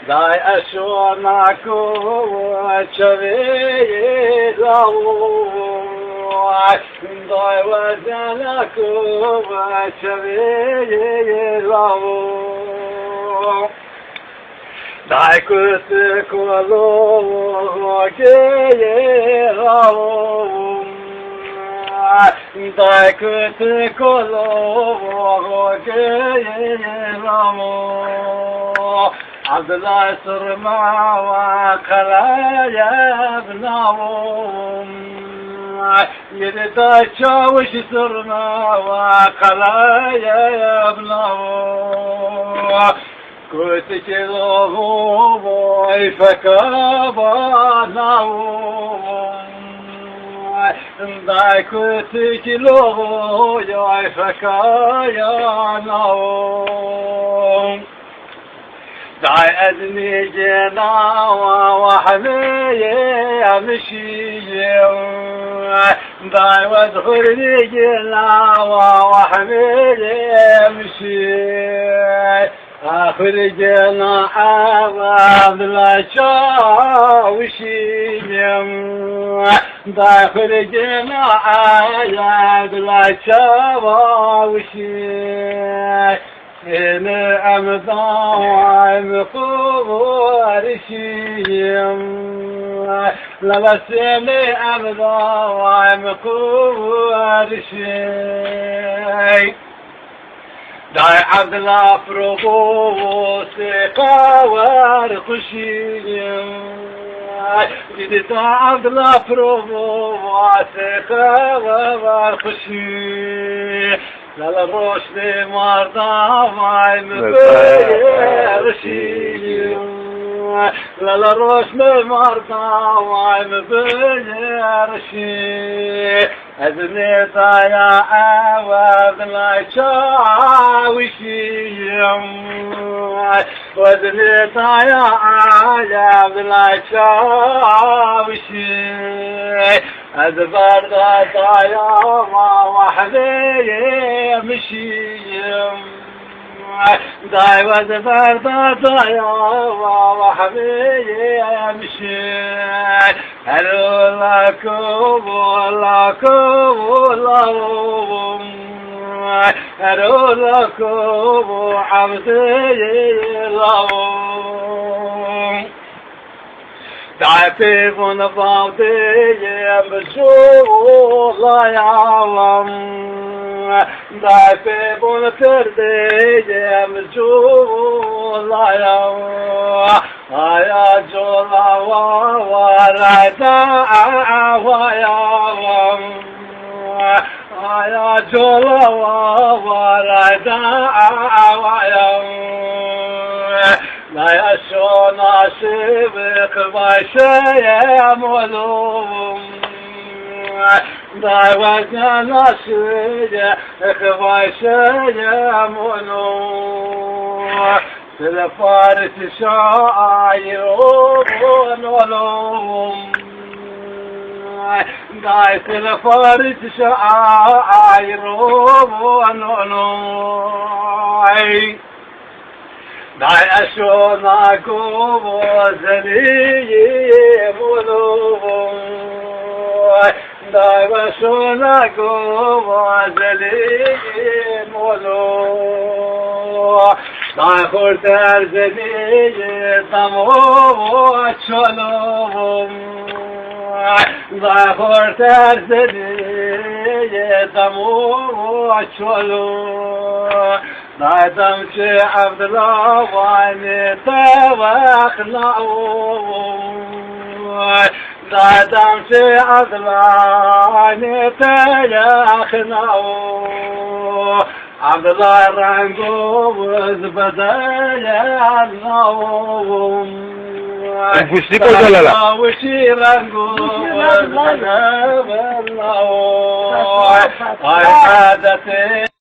Dai ashonaku chavei lao, dai wazanaku chavei lao, dai kutu kolo gei lao, dai kutu kolo gei lao. Abdullah sırma ve kalaya bnavum, yedi tay çavuş sırma ve kalaya bnavum, kutu lohu boy fekaba navum, day kutu lohu boy fekaya navum. داي أدني جنا وحمي أمشي داي وادخلني جنا وحمي أمشي آخر جنا عبد لا شاوشي داي آخر جنا عبد لا شاوشي إن أمضى مقورشيم لبسني أمضى مقورشي داي عبد الله فروغو سيقا ورقشيم جديد عبد الله فروغو سيقا ورقشي لا روش دي مرضى ما مبيرشي لا روش دي مرضى ما مبيرشي أذني ضايا عوض لا شاوشي وأذني ضايا عوض لا شاوشي أدبر ضايا ما وحدي مشيم داي ودبر ضايا وحبي مشي هلو لكم هلو لكم عبدي لهم تعفيفون فاضي بشوف لا يعلم تعفيفون فردي بشوف لا يعلم يا جولا وردا ويعلم يا جولا وردا ويعلم لا يشون عشبك بشيء ملوم لا وزن عشبك بشيء ملوم سلفارة شاعر ونلوم داي سلفارة شاعر ونلوم داي أشوناكو وزني ملوم داي أشوناكو وزني ملوم داي خورتر زني تمو وشلوم داي خورتر زني تمو وشلوم دايدم شي عبد الله واني توخنا دايدم شي عبد الله واني توخنا عبد الله رانقو وزبدل النوم وشي رانقو وزبدل النوم هاي عادتي